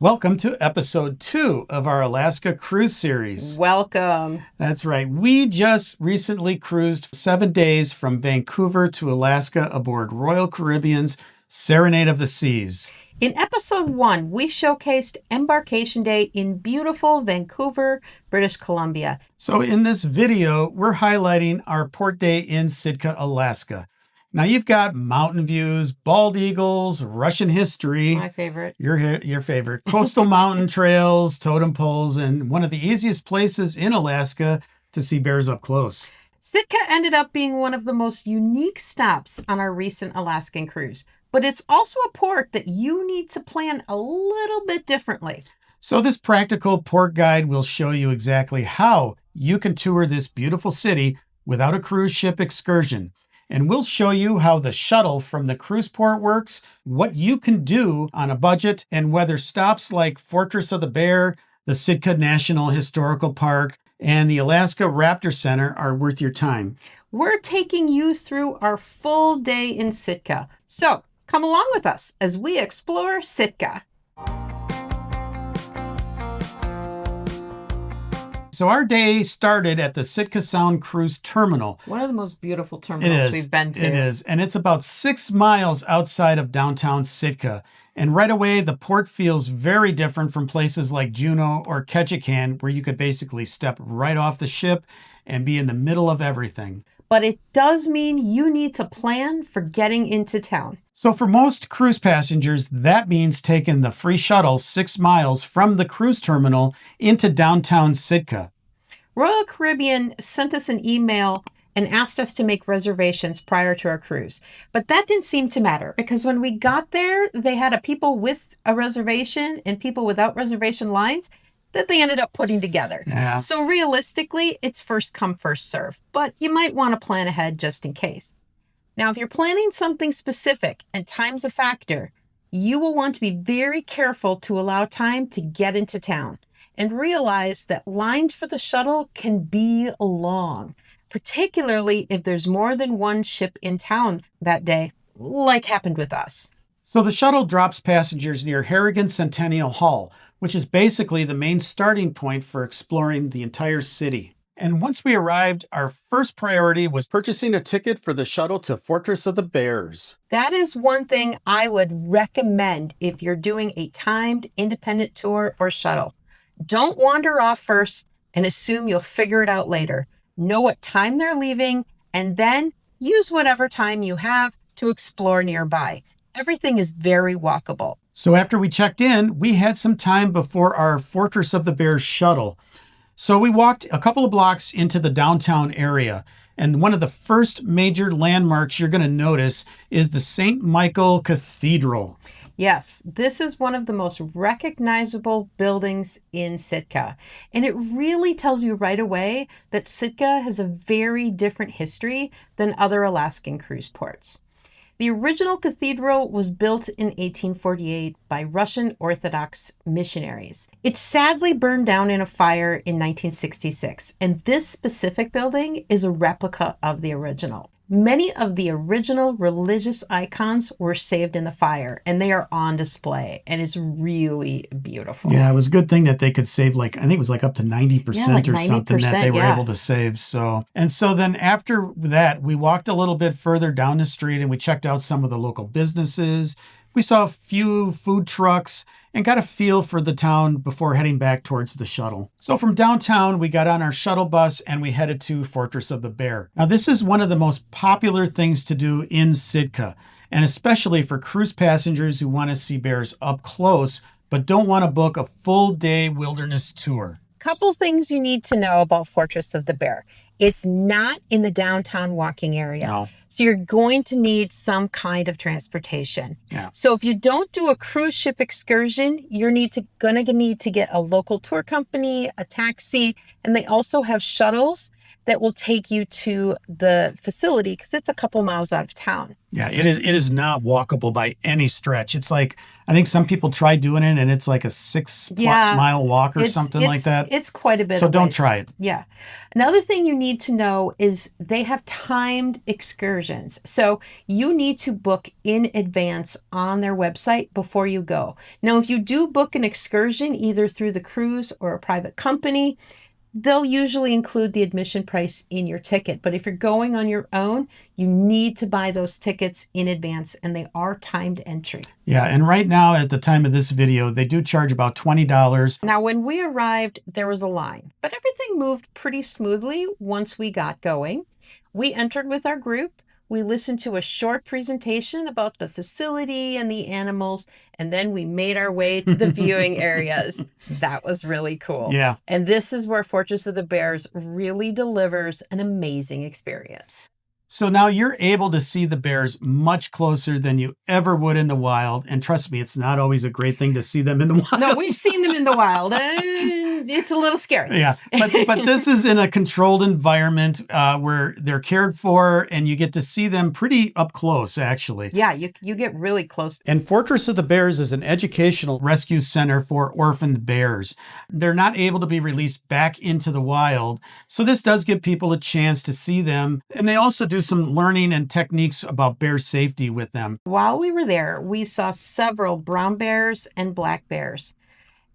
Welcome to episode 2 of our Alaska cruise series. Welcome. That's right. We just recently cruised 7 days from Vancouver to Alaska aboard Royal Caribbean's Serenade of the Seas. In episode 1, we showcased Embarkation Day in beautiful Vancouver, British Columbia. So in this video, we're highlighting our port day in Sitka, Alaska. Now you've got mountain views, bald eagles, Russian history. My favorite. Your favorite. Coastal mountain trails, totem poles, and one of the easiest places in Alaska to see bears up close. Sitka ended up being one of the most unique stops on our recent Alaskan cruise, but it's also a port that you need to plan a little bit differently. So this practical port guide will show you exactly how you can tour this beautiful city without a cruise ship excursion. And we'll show you how the shuttle from the cruise port works, what you can do on a budget, and whether stops like Fortress of the Bear, the Sitka National Historical Park, and the Alaska Raptor Center are worth your time. We're taking you through our full day in Sitka. So come along with us as we explore Sitka. So our day started at the Sitka Sound Cruise Terminal. One of the most beautiful terminals we've been to. It is. And it's about 6 miles outside of downtown Sitka. And right away, the port feels very different from places like Juneau or Ketchikan, where you could basically step right off the ship and be in the middle of everything. But it does mean you need to plan for getting into town. So for most cruise passengers, that means taking the free shuttle 6 miles from the cruise terminal into downtown Sitka. Royal Caribbean sent us an email and asked us to make reservations prior to our cruise. But that didn't seem to matter because when we got there, they had people with a reservation and people without reservation lines that they ended up putting together. Yeah. So realistically, it's first come, first serve, but you might want to plan ahead just in case. Now, if you're planning something specific and time's a factor, you will want to be very careful to allow time to get into town and realize that lines for the shuttle can be long, particularly if there's more than one ship in town that day, like happened with us. So the shuttle drops passengers near Harrigan Centennial Hall, which is basically the main starting point for exploring the entire city. And once we arrived, our first priority was purchasing a ticket for the shuttle to Fortress of the Bears. That is one thing I would recommend if you're doing a timed independent tour or shuttle. Don't wander off first and assume you'll figure it out later. Know what time they're leaving and then use whatever time you have to explore nearby. Everything is very walkable. So after we checked in, we had some time before our Fortress of the Bears shuttle. So we walked a couple of blocks into the downtown area. And one of the first major landmarks you're going to notice is the St. Michael Cathedral. Yes, this is one of the most recognizable buildings in Sitka. And it really tells you right away that Sitka has a very different history than other Alaskan cruise ports. The original cathedral was built in 1848 by Russian Orthodox missionaries. It sadly burned down in a fire in 1966, and this specific building is a replica of the original. Many of the original religious icons were saved in the fire, and they are on display, and it's really beautiful. Yeah, it was a good thing that they could save I think it was up to 90% or something that they were able to save. So then after that, we walked a little bit further down the street and we checked out some of the local businesses. We saw a few food trucks and got a feel for the town before heading back towards the shuttle. So from downtown, we got on our shuttle bus and we headed to Fortress of the Bear. Now, this is one of the most popular things to do in Sitka, and especially for cruise passengers who want to see bears up close, but don't want to book a full day wilderness tour. Couple things you need to know about Fortress of the Bear. It's not in the downtown walking area. No. So you're going to need some kind of transportation. Yeah. So if you don't do a cruise ship excursion, you're gonna need to get a local tour company, a taxi, and they also have shuttles that will take you to the facility because it's a couple miles out of town. Yeah, it is not walkable by any stretch. It's like, I think some people try doing it and it's like a 6+ mile walk or something like that. It's quite a bit So of don't ways. try it. Yeah. Another thing you need to know is they have timed excursions. So you need to book in advance on their website before you go. Now, if you do book an excursion, either through the cruise or a private company, they'll usually include the admission price in your ticket. But if you're going on your own, you need to buy those tickets in advance, and they are timed entry. Yeah, and right now at the time of this video, they do charge about $20. Now, when we arrived, there was a line, but everything moved pretty smoothly once we got going. We entered with our group. We listened to a short presentation about the facility and the animals, and then we made our way to the viewing areas. That was really cool. Yeah. And this is where Fortress of the Bears really delivers an amazing experience. So now you're able to see the bears much closer than you ever would in the wild. And trust me, it's not always a great thing to see them in the wild. No, we've seen them in the wild. It's a little scary. Yeah, but this is in a controlled environment where they're cared for, and you get to see them pretty up close, actually. Yeah, you get really close. And Fortress of the Bears is an educational rescue center for orphaned bears. They're not able to be released back into the wild, so this does give people a chance to see them. And they also do some learning and techniques about bear safety with them. While we were there, we saw several brown bears and black bears.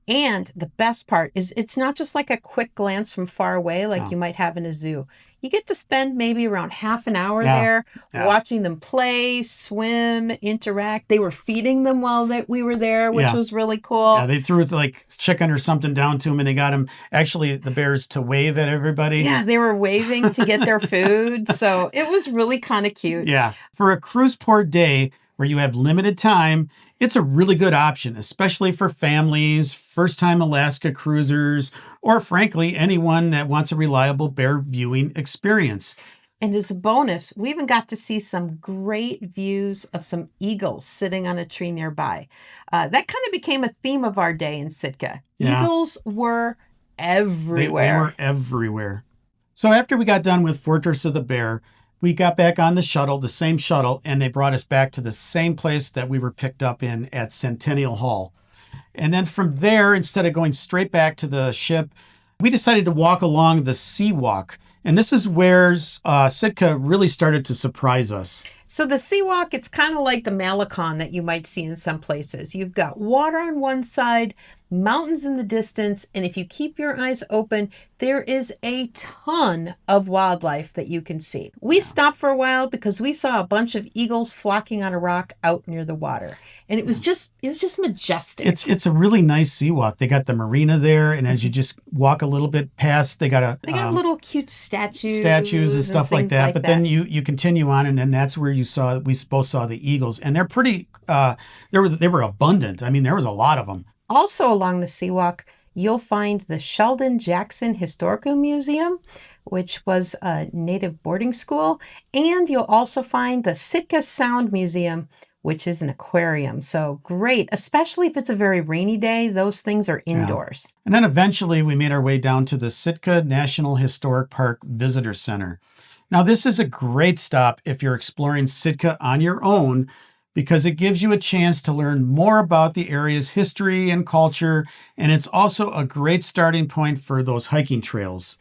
And the best part is it's not just like a quick glance from far away like you might have in a zoo. You get to spend maybe around half an hour there watching them play, swim, interact. They were feeding them while we were there, which was really cool. Yeah, they threw like chicken or something down to them, and they got them, actually, the bears, to wave at everybody. Yeah, they were waving to get their food. So it was really kind of cute. Yeah. For a cruise port day where you have limited time, it's a really good option, especially for families, first-time Alaska cruisers, or frankly, anyone that wants a reliable bear viewing experience. And as a bonus, we even got to see some great views of some eagles sitting on a tree nearby. That kind of became a theme of our day in Sitka. Yeah. Eagles were everywhere. They were everywhere. So after we got done with Fortress of the Bear, we got back on the shuttle, the same shuttle, and they brought us back to the same place that we were picked up in at Centennial Hall. And then from there, instead of going straight back to the ship, we decided to walk along the Seawalk. And this is where Sitka really started to surprise us. So the Seawalk, it's kind of like the Malecon that you might see in some places. You've got water on one side, mountains in the distance, and if you keep your eyes open, there is a ton of wildlife that you can see. We stopped for a while because we saw a bunch of eagles flocking on a rock out near the water. And it was just majestic. It's a really nice Seawalk. They got the marina there, and as you just walk a little bit past, they got little cute statues and stuff like that. But then you continue on, and then that's where we both saw the eagles, and they're pretty. They were abundant. I mean, there was a lot of them. Also along the Seawalk, you'll find the Sheldon Jackson Historical Museum, which was a native boarding school, and you'll also find the Sitka Sound Museum, which is an aquarium. So great, especially if it's a very rainy day. Those things are indoors. Yeah. And then eventually we made our way down to the Sitka National Historic Park Visitor Center. Now, this is a great stop if you're exploring Sitka on your own, because it gives you a chance to learn more about the area's history and culture, and it's also a great starting point for those hiking trails.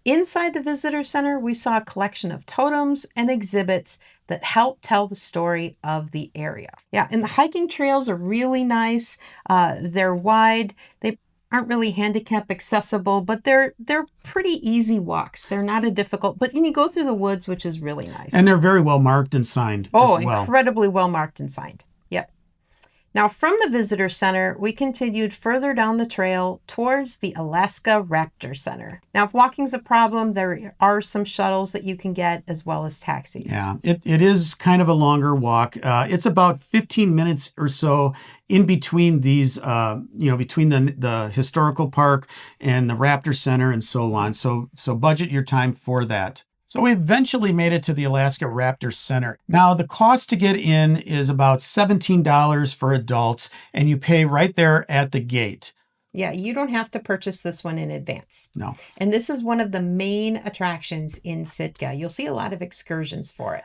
Inside the visitor center, we saw a collection of totems and exhibits that help tell the story of the area. Yeah, and the hiking trails are really nice. They're wide. They aren't really handicap accessible, but they're pretty easy walks. They're not a difficult, but you go through the woods, which is really nice. And they're very well marked and signed as well. Incredibly well marked and signed. Yep. Now, from the visitor center, we continued further down the trail towards the Alaska Raptor Center. Now, if walking's a problem, there are some shuttles that you can get as well as taxis. Yeah, it is kind of a longer walk. It's about 15 minutes or so in between these, between the historical park and the Raptor Center and so on. So budget your time for that. So we eventually made it to the Alaska Raptor Center. Now, the cost to get in is about $17 for adults, and you pay right there at the gate. Yeah, you don't have to purchase this one in advance. No. And this is one of the main attractions in Sitka. You'll see a lot of excursions for it.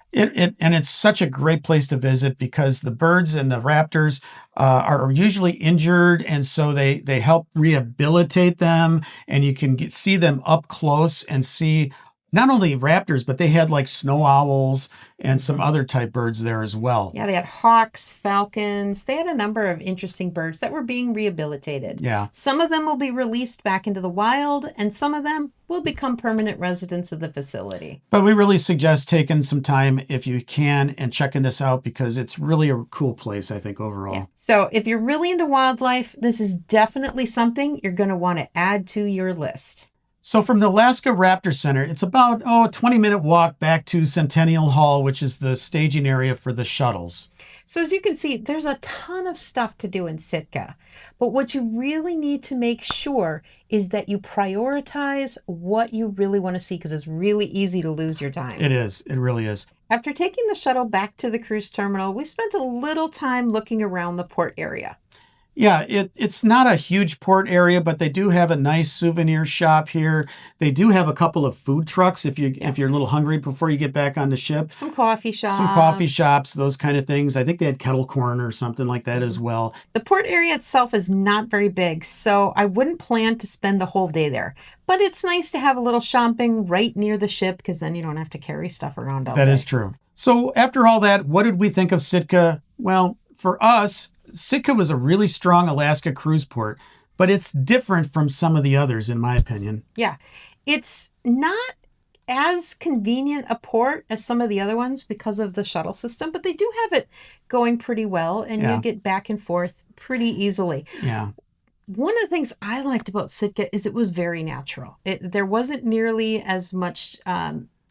And it's such a great place to visit because the birds and the raptors are usually injured, and so they help rehabilitate them, and you can see them up close and see not only raptors, but they had like snow owls and some other type birds there as well. Yeah, they had hawks, falcons. They had a number of interesting birds that were being rehabilitated. Yeah. Some of them will be released back into the wild, and some of them will become permanent residents of the facility. But we really suggest taking some time if you can and checking this out because it's really a cool place, I think, overall. Yeah. So if you're really into wildlife, this is definitely something you're going to want to add to your list. So from the Alaska Raptor Center, it's about a 20-minute walk back to Centennial Hall, which is the staging area for the shuttles. So as you can see, there's a ton of stuff to do in Sitka. But what you really need to make sure is that you prioritize what you really want to see because it's really easy to lose your time. It is. It really is. After taking the shuttle back to the cruise terminal, we spent a little time looking around the port area. Yeah, it's not a huge port area, but they do have a nice souvenir shop here. They do have a couple of food trucks if you're a little hungry before you get back on the ship. Some coffee shops. Those kind of things. I think they had kettle corn or something like that as well. The port area itself is not very big, so I wouldn't plan to spend the whole day there. But it's nice to have a little shopping right near the ship because then you don't have to carry stuff around all day. That is true. So after all that, what did we think of Sitka? Well, for us, Sitka was a really strong Alaska cruise port, but it's different from some of the others, in my opinion. Yeah, it's not as convenient a port as some of the other ones because of the shuttle system, but they do have it going pretty well, and you get back and forth pretty easily. Yeah. One of the things I liked about Sitka is it was very natural. There wasn't nearly as much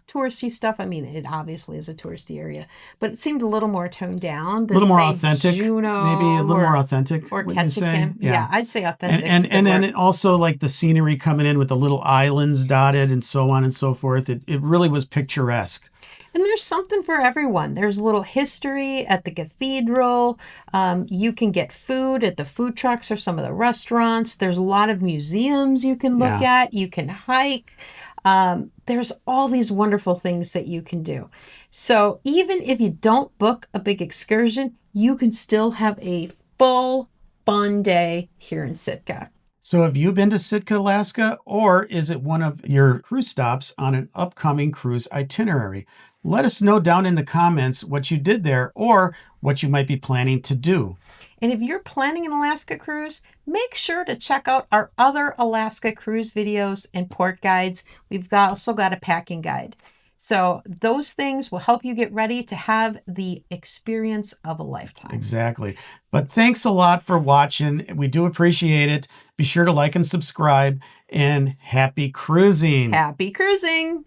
touristy stuff. I mean, it obviously is a touristy area, but it seemed a little more toned down than, a little more say, authentic, Juneau, maybe a little more authentic, or Ketchikan. Yeah, I'd say authentic. And then it also like the scenery coming in with the little islands dotted and so on and so forth. It really was picturesque. And there's something for everyone. There's a little history at the cathedral. You can get food at the food trucks or some of the restaurants. There's a lot of museums you can look at. You can hike. There's all these wonderful things that you can do. So even if you don't book a big excursion, you can still have a full, fun day here in Sitka. So have you been to Sitka, Alaska, or is it one of your cruise stops on an upcoming cruise itinerary? Let us know down in the comments what you did there or what you might be planning to do. And if you're planning an Alaska cruise, make sure to check out our other Alaska cruise videos and port guides. We've also got a packing guide. So those things will help you get ready to have the experience of a lifetime. Exactly. But thanks a lot for watching. We do appreciate it. Be sure to like and subscribe, and happy cruising. Happy cruising.